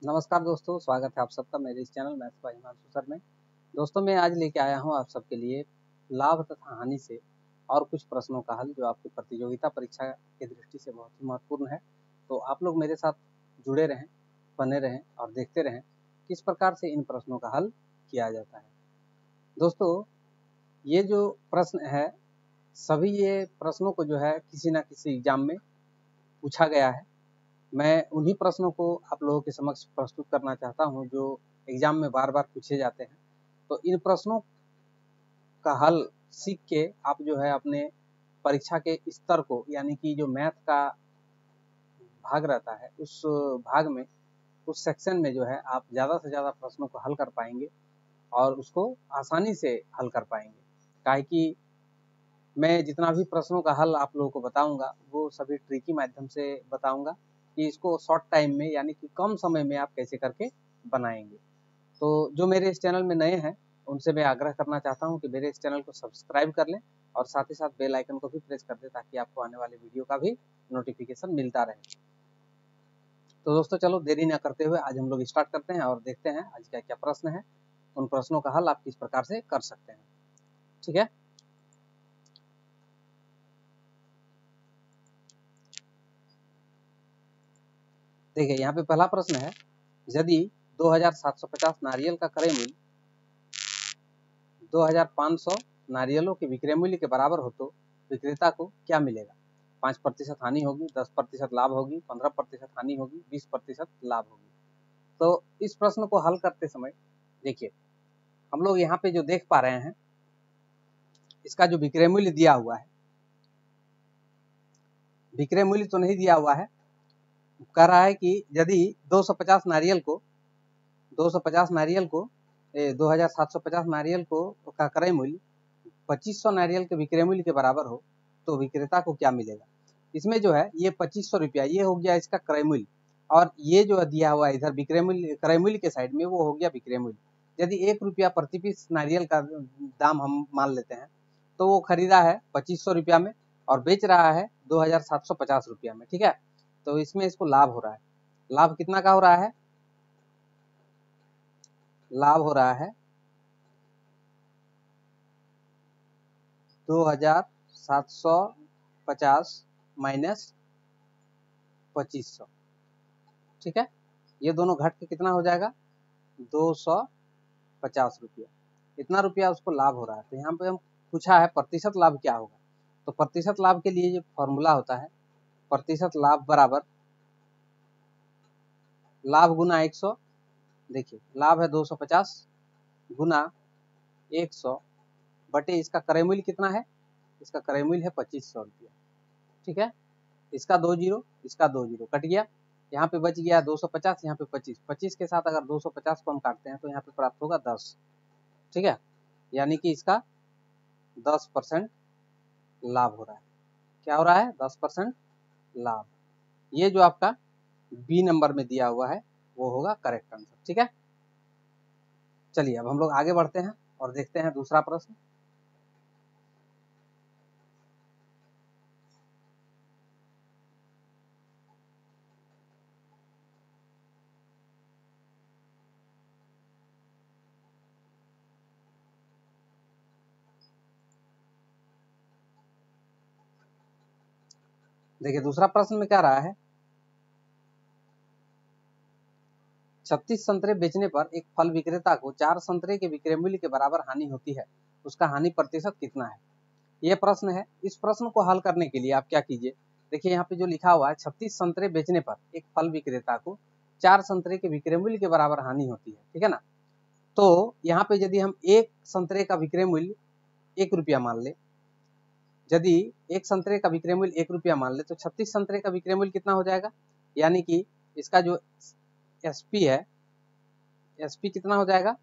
नमस्कार दोस्तों, स्वागत है आप सबका मेरे इस channel maths by Himanshu sir में। दोस्तों मैं आज लेके आया हूँ आप सबके लिए लाभ तथा हानि से और कुछ प्रश्नों का हल जो आपकी प्रतियोगिता परीक्षा की दृष्टि से बहुत ही महत्वपूर्ण है। तो आप लोग मेरे साथ जुड़े रहें, बने रहें और देखते रहें किस प्रकार से इन प्रश्नों का हल किया जाता है। दोस्तों ये जो प्रश्न है, सभी ये प्रश्नों को जो है किसी न किसी एग्जाम में पूछा गया है। मैं उन्हीं प्रश्नों को आप लोगों के समक्ष प्रस्तुत करना चाहता हूं जो एग्जाम में बार बार पूछे जाते हैं। तो इन प्रश्नों का हल सीख के आप जो है अपने परीक्षा के स्तर को, यानी कि जो मैथ का भाग रहता है उस भाग में, उस सेक्शन में जो है आप ज़्यादा से ज़्यादा प्रश्नों को हल कर पाएंगे और उसको आसानी से हल कर पाएंगे। काहे कि मैं जितना भी प्रश्नों का हल आप लोगों को बताऊंगा वो सभी ट्रिकी माध्यम से बताऊंगा कि इसको शॉर्ट टाइम में, यानी कि कम समय में आप कैसे करके बनाएंगे। तो जो मेरे इस चैनल में नए हैं उनसे मैं आग्रह करना चाहता हूं कि मेरे इस चैनल को सब्सक्राइब कर लें और साथ ही साथ बेल आइकन को भी प्रेस कर दें ताकि आपको आने वाले वीडियो का भी नोटिफिकेशन मिलता रहे। तो दोस्तों चलो देरी ना करते हुए आज हम लोग स्टार्ट करते हैं और देखते हैं आज क्या क्या प्रश्न है, उन प्रश्नों का हल आप किस प्रकार से कर सकते हैं। ठीक है, देखिए यहाँ पे पहला प्रश्न है, यदि 2750 नारियल का क्रय मूल्य 2500 नारियलों के विक्रय मूल्य के बराबर हो तो विक्रेता को क्या मिलेगा? 5% हानि होगी, 10% लाभ होगी, 15% हानि होगी, 20% लाभ होगी। तो इस प्रश्न को हल करते समय देखिए हम लोग यहाँ पे जो देख पा रहे हैं, इसका जो विक्रय मूल्य दिया हुआ है, विक्रय मूल्य तो नहीं दिया हुआ है, कह रहा है कि यदि 250 नारियल को 2750 नारियल को का क्रय मूल्य 2500 नारियल के विक्रय मूल्य के बराबर हो तो विक्रेता को क्या मिलेगा। इसमें जो है ये 2500 रुपया ये हो गया इसका क्रय मूल्य, और ये जो दिया हुआ है इधर विक्रय मूल्य, क्रय मूल्य के साइड में वो हो गया विक्रय मूल्य। यदि 1 रुपया प्रति पीस नारियल का दाम हम मान लेते हैं तो वो खरीदा है 2500 रुपया में और बेच रहा है 2750 रुपया में। ठीक है, तो इसमें इसको लाभ हो रहा है। लाभ कितना का हो रहा है? लाभ हो रहा है 2750 माइनस 2500। ठीक है, ये दोनों घट के कितना हो जाएगा? 250 रुपया। इतना रुपया उसको लाभ हो रहा है। तो यहाँ पे हम पूछा है प्रतिशत लाभ क्या होगा, तो प्रतिशत लाभ के लिए जो फॉर्मूला होता है, प्रतिशत लाभ बराबर लाभ गुना 100। देखिए लाभ है 250 गुना 100 बटे इसका क्रय मूल्य कितना है? इसका क्रय मूल्य है 2500 रुपया। ठीक है, इसका 2 जीरो, इसका 2 जीरो कट गया, यहाँ पे बच गया 250, यहाँ पे 25, 25 के साथ अगर 250 को हम काटते हैं तो यहाँ पे प्राप्त होगा 10। ठीक है, यानी कि इसका 10% लाभ हो रहा है। क्या हो रहा है? 10% लाभ। ये जो आपका बी नंबर में दिया हुआ है वो होगा करेक्ट आंसर। ठीक है, चलिए अब हम लोग आगे बढ़ते हैं और देखते हैं दूसरा प्रश्न। देखिए दूसरा प्रश्न में क्या रहा है, 36 संतरे बेचने पर एक फल विक्रेता को 4 संतरे के विक्रय मूल्य के बराबर हानि होती है, उसका हानि प्रतिशत कितना है? ये प्रश्न है। इस प्रश्न को हल करने के लिए आप क्या कीजिए, देखिए यहाँ पे जो लिखा हुआ है 36 संतरे बेचने पर एक फल विक्रेता को 4 संतरे के विक्रय मूल्य के बराबर हानि होती है। ठीक है ना, तो यहाँ पे यदि हम एक संतरे का विक्रय मूल्य 1 रुपया मान ले, यदि एक संतरे का विक्रय मूल्य 1 रुपया मान ले तो 36 संतरे का विक्रय मूल्य कितना हो जाएगा? यानी कि इसका जो एसपी है, एसपी कितना हो जाएगा?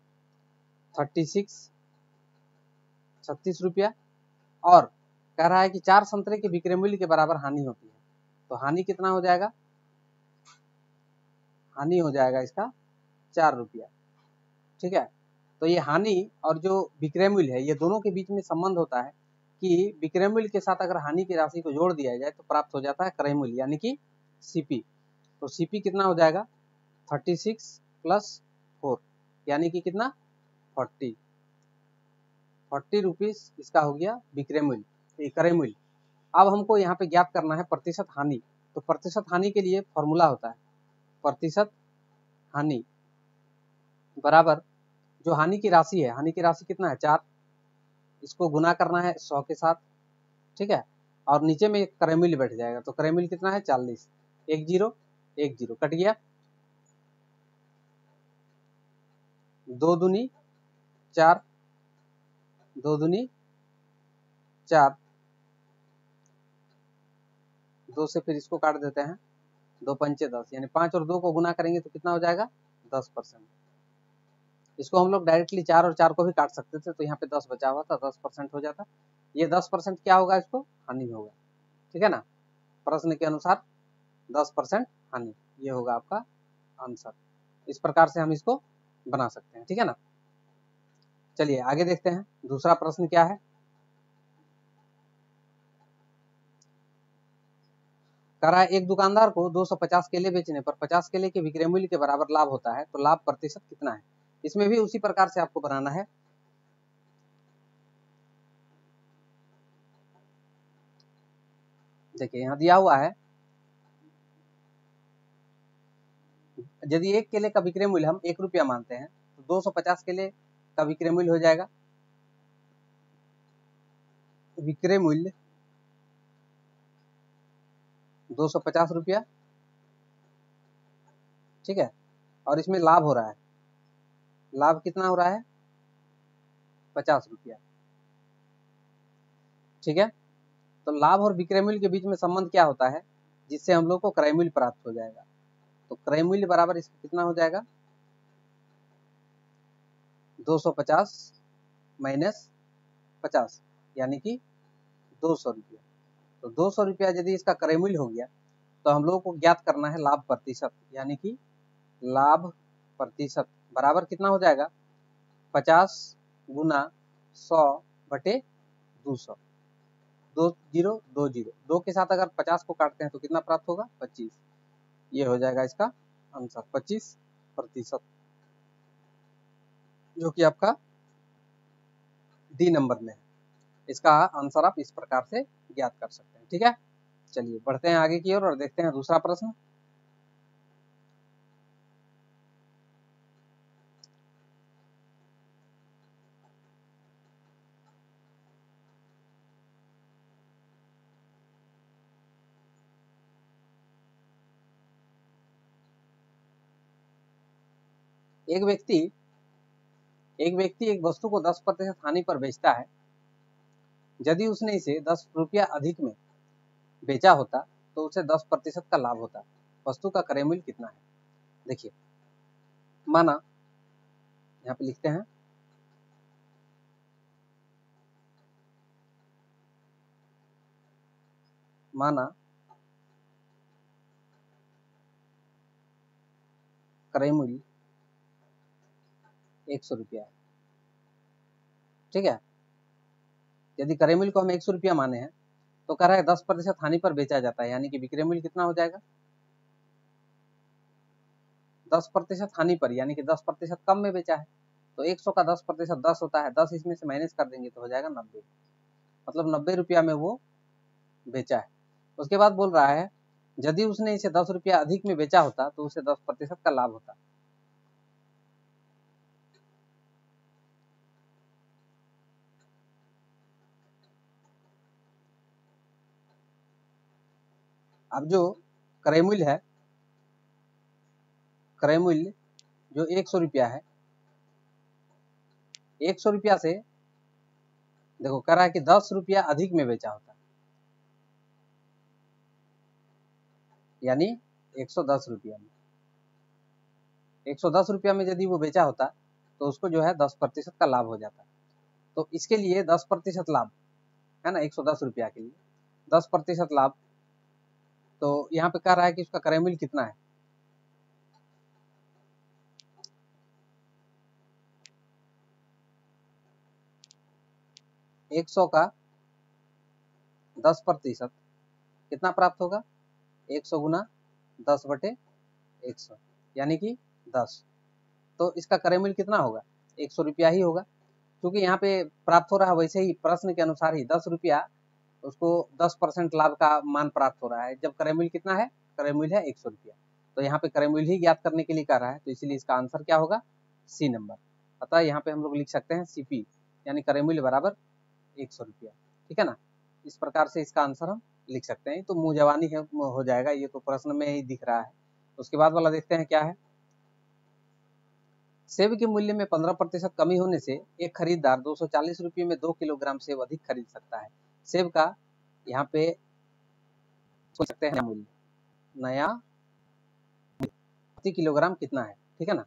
36 रुपया। और कह रहा है कि 4 संतरे के विक्रय मूल्य के बराबर हानि होती है, तो हानि कितना हो जाएगा? हानि हो जाएगा इसका 4 रुपया। ठीक है, तो ये हानि और जो विक्रय मूल्य है ये दोनों के बीच में संबंध होता है कि विक्रय मूल्य के साथ अगर हानि की राशि को जोड़ दिया जाए तो प्राप्त हो जाता है क्रय मूल्य, यानी कि सीपी। तो सीपी कितना हो जाएगा? 36 प्लस 4 यानी कि कितना 40 रुपीस इसका हो गया विक्रय मूल्य, क्रय मूल्य। अब हमको यहाँ पे ज्ञात करना है प्रतिशत हानि। तो प्रतिशत हानि के लिए फॉर्मूला होता है प्रतिशत हानि बराबर जो हानि की राशि है, हानि की राशि कितना है 4, इसको गुना करना है 100 के साथ, ठीक है, और नीचे में एक क्रय मूल्य बैठ जाएगा। तो क्रय मूल्य कितना है 40, 10 10 कट गया, 2 दूनी 4, 2 दूनी 4, 2 से फिर इसको काट देते हैं, 2 पंचे 10 यानी 5 और 2 को गुना करेंगे तो कितना हो जाएगा 10%। इसको हम लोग डायरेक्टली 4 और 4 को भी काट सकते थे, तो यहाँ पे 10 बचा हुआ था, 10% हो जाता। ये 10% क्या होगा, इसको हानि होगा, ठीक है ना। प्रश्न के अनुसार 10% हानि, ये होगा आपका आंसर। इस प्रकार से हम इसको बना सकते हैं, ठीक है ना। चलिए आगे देखते हैं दूसरा प्रश्न क्या है। कह रहा है एक दुकानदार को 250 केले बेचने पर 50 केले के विक्रय मूल्य के बराबर लाभ होता है, तो लाभ प्रतिशत कितना है। इसमें भी उसी प्रकार से आपको बनाना है। देखिए यहाँ दिया हुआ है, यदि एक केले का विक्रय मूल्य हम 1 रुपया मानते हैं तो 250 केले का विक्रय मूल्य हो जाएगा, विक्रय मूल्य 250 रुपया, ठीक है, और इसमें लाभ हो रहा है, लाभ कितना हो रहा है 50 रुपया, ठीक है। तो लाभ और विक्रय मूल्य के बीच में संबंध क्या होता है, जिससे हम लोग को क्रय मूल्य प्राप्त हो जाएगा। तो क्रय मूल्य बराबर इसका कितना हो जाएगा 250 माइनस 50 यानी कि 200 रुपया। तो 200 रुपया यदि इसका क्रय मूल्य हो गया तो हम लोगों को ज्ञात करना है लाभ प्रतिशत, यानी कि लाभ प्रतिशत बराबर कितना हो जाएगा 50 गुना 100 बटे 200, 2020, 2 के साथ अगर 50 को काटते हैं तो कितना प्राप्त होगा 25, ये हो जाएगा इसका आंसर 25%, जो कि आपका डी नंबर में है। इसका आंसर आप इस प्रकार से ज्ञात कर सकते हैं, ठीक है। चलिए बढ़ते हैं आगे की ओर और देखते हैं दूसरा प्रश्न। एक व्यक्ति एक वस्तु को 10% हानि पर बेचता है। यदि उसने इसे 10 रुपया अधिक में बेचा होता तो उसे 10% का लाभ होता। वस्तु का क्रय मूल्य कितना है। देखिए माना यहाँ पे लिखते हैं, माना क्रय मूल्य 100 रुपया है, ठीक है। यदि क्रय मूल्य को हम 100 रुपया माने हैं तो कह रहा है 10% हानि पर बेचा जाता है, यानी कि विक्रय मूल्य कितना हो जाएगा 10% हानि पर, यानी कि 10% कम में बेचा है। तो 100 का 10% 10 होता है, 10 इसमें से माइनस कर देंगे तो हो जाएगा 90, मतलब 90 रुपया में वो बेचा है। उसके बाद बोल रहा है यदि उसने इसे 10 रुपया अधिक में बेचा होता तो उसे 10% का लाभ होता। अब जो क्रय मूल्य है, क्रय मूल्य जो 100 रुपया है, 100 रुपया से देखो कह रहा है कि 10 रुपया अधिक में बेचा होता, यानी 110 रुपया में, 110 रुपया में यदि वो बेचा होता तो उसको जो है 10% का लाभ हो जाता। तो इसके लिए 10% लाभ है ना, 110 रुपया के लिए 10% लाभ। तो यहाँ पे कह रहा है कि उसका क्रय मूल्य कितना है। एक 100 का 10% कितना प्राप्त होगा 100 गुना 10 बटे 100, यानी कि 10, तो इसका क्रय मूल्य कितना होगा? 100 रुपया ही होगा, क्योंकि यहाँ पे प्राप्त हो रहा है वैसे ही प्रश्न के अनुसार ही 10 रुपया, उसको 10% लाभ का मान प्राप्त हो रहा है, जब क्रय मूल्य कितना है? क्रय मूल्य है 100 रुपया, तो यहाँ पे क्रय मूल्य ही ज्ञात करने के लिए कह रहा है, तो इसीलिए इसका आंसर क्या होगा? C number. अतः यहाँ पे हम लोग लिख सकते हैं सीपी यानी क्रय मूल्य बराबर 100 रुपया, ठीक है ना। इस प्रकार से इसका आंसर हम लिख सकते हैं। तो मुँह जवानी है हो जाएगा, ये तो प्रश्न में ही दिख रहा है। उसके बाद वाला देखते हैं क्या है। सेब के मूल्य में 15% कमी होने से एक खरीदार 240 रुपये में 2 किलोग्राम सेब अधिक खरीद सकता है। सेब का यहाँ पे सोच सकते हैं मूल्य, नया प्रति किलोग्राम कितना है, ठीक है ना।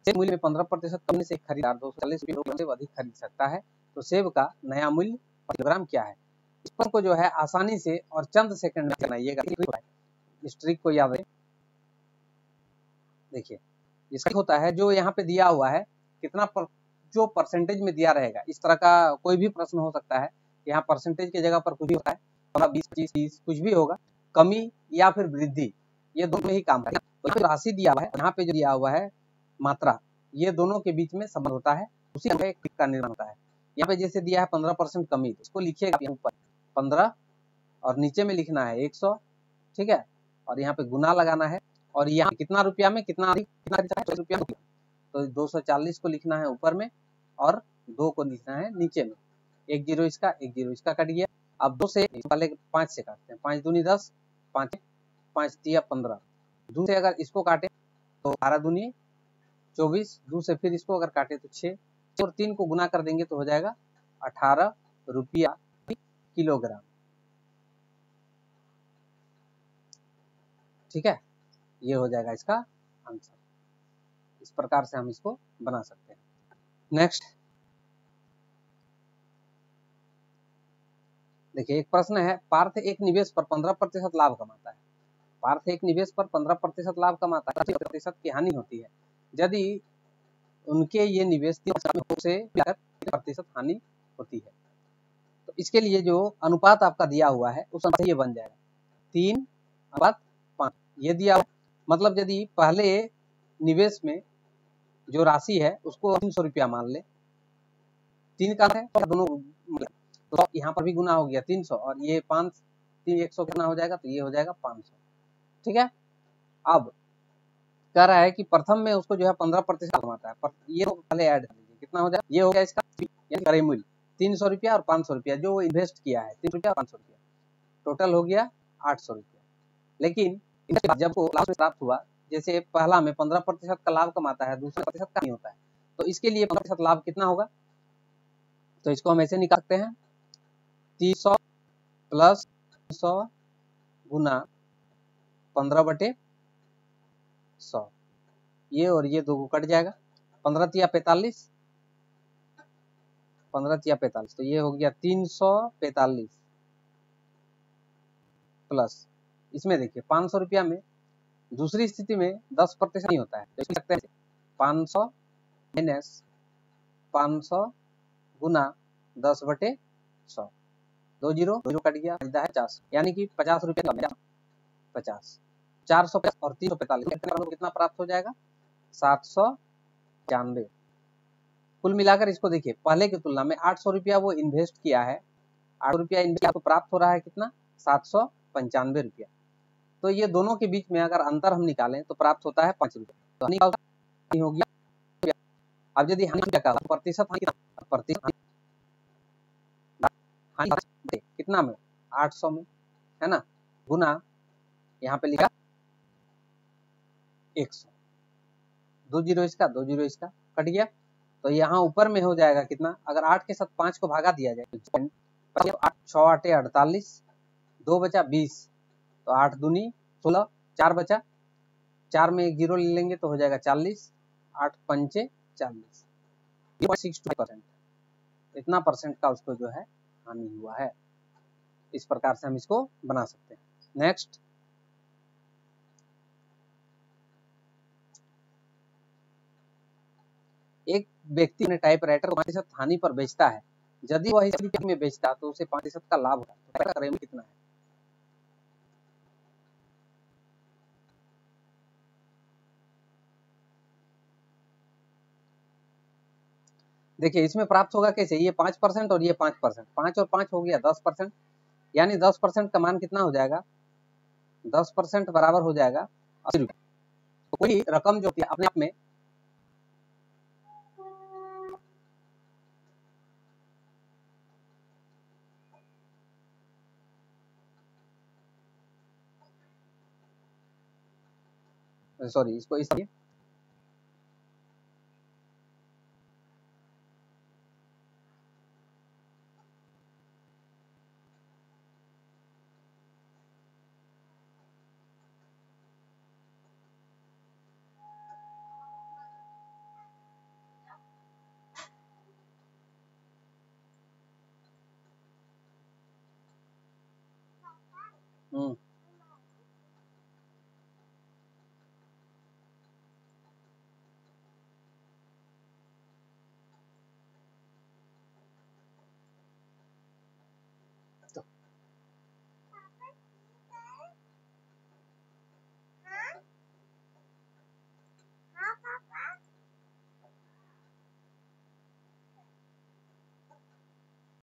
सेब मूल्य में 15% कमी से खरीदार 240 रुपये से अधिक खरीद सकता है, तो सेब का नया मूल्य प्रति किलोग्राम क्या है? इस पर को जो है आसानी से और चंद सेकंड में बनाइएगा, इस ट्रिक को याद रखें। देखिए इसका होता है जो यहाँ पे दिया हुआ है कितना जो परसेंटेज में दिया रहेगा, इस तरह का कोई भी प्रश्न हो सकता है। यहाँ परसेंटेज की जगह पर कुछ भी होता है, 15, 20, 25, 30 कुछ भी होगा, कमी या फिर वृद्धि, ये दोनों में ही काम करेगा। तो राशि दिया हुआ है, यहाँ पे जो दिया हुआ है मात्रा, ये दोनों के बीच में संबंध होता है, उसी का एक का निर्माण होता है। यहाँ पे जैसे दिया है 15% कमी, तो इसको लिखिएगा ऊपर 15 और नीचे में लिखना है 100, ठीक है, और यहाँ पे गुना लगाना है, और यहाँ कितना रुपया में कितना अधिक, कितना रुपया में, तो 240 को लिखना है ऊपर में और 2 को लिखना है नीचे में। एक जीरो इसका कट गया। अब 2 से पहले 5 से काटते हैं, 5 दूनी 10, 5 तिया 15, 2 से अगर इसको काटे तो 12 दूनी 24, 2 से फिर इसको अगर काटे तो 6 और 3 को गुना कर देंगे तो हो जाएगा 18 रुपया किलोग्राम, ठीक है। ये हो जाएगा इसका आंसर। इस प्रकार से हम इसको बना सकते हैं। नेक्स्ट देखिए, एक प्रश्न है, पार्थ एक निवेश पर 15% लाभ कमाता है। पार्थ एक निवेश पर 15% लाभ कमाता है, 30% की हानि होती है। यदि उनके ये निवेश 3 से 30% हानि होती है, तो इसके लिए जो अनुपात आपका दिया हुआ है उस अनुसार ये बन जाएगा 3:5। ये दिया मतलब यदि पहले निवेश में जो राशि है उसको 300 रुपया मान ले, 3 का है दोनों, तो यहाँ पर भी गुना हो गया 300 और ये 5 3 100 कितना हो जाएगा, तो ये हो जाएगा 500, ठीक है। अब कह रहा है कि प्रथम में उसको जो है 15% कमाता है, ये तो पहले ऐड कर लीजिए, कितना हो जाएगा, ये हो गया इसका क्रय मूल्य 300 रुपया और 500 रुपया जो वो इन्वेस्ट किया है, 300 रुपया 500 रुपया, टोटल हो गया 800 रुपया। लेकिन जब को लाभ प्राप्त हुआ, जैसे पहला में 15% का लाभ कमाता है, दूसरा प्रतिशत का नहीं होता है, तो इसके लिए 15% लाभ कितना होगा, तो इसको हम ऐसे निकाल सकते हैं 300 प्लस 100 गुना 15/100, ये और ये 2 को कट जाएगा, 15 तिया 45, 15 तिया 45, तो ये हो गया 345 प्लस इसमें देखिए 500 रुपया में दूसरी स्थिति में 10% नहीं होता है, तो इसमें सकते हैं 500 माइनस 500 गुना 10/100, 2 जीरो कट गया, 50, यानी कि 50 रुपया का 50, 450 और 345 कितना प्राप्त हो जाएगा, 795। कुल मिलाकर इसको देखिए, पहले की तुलना में 800 रुपया वो इन्वेस्ट किया है, 800 रुपया इन्वेस्ट तो प्राप्त हो रहा है कितना, 795 रुपया। तो ये दोनों के बीच में अगर अंतर हम निकालें तो प्राप्त होता है 5 रुपया, तो हानि हो गया। अब यदि हानि का प्रतिशत कितना में, 800 में, है ना, गुना यहाँ पे लिखा 100, 2 जीरो इसका कट गया, तो यहाँ ऊपर में हो जाएगा कितना, अगर 8 के साथ 5 को भागा दिया जाए तो 8 6 8 48, 2 बचा 20, तो 8 दूनी 16, 4 बचा, 4 में एक जीरो ले लेंगे तो हो जाएगा 40, 8 पंचे 40, 62%, इतना परसेंट का उसको जो है हानि हुआ है। इस प्रकार से हम इसको बना सकते हैं। नेक्स्ट, एक व्यक्ति ने टाइपराइटर को 5% हानि पर बेचता है, यदि वह इस रुपये में बेचता तो उसे 5% का लाभ होता, तो क्रय मूल्य कितना है, देखिए इसमें प्राप्त होगा कैसे, ये 5% और ये 5%, 5 और 5 हो गया 10%, यानी 10% का मान कितना हो जाएगा, 10% बराबर हो जाएगा 80 रुपये। तो कोई रकम जो अपने आप में सॉरी इसको इस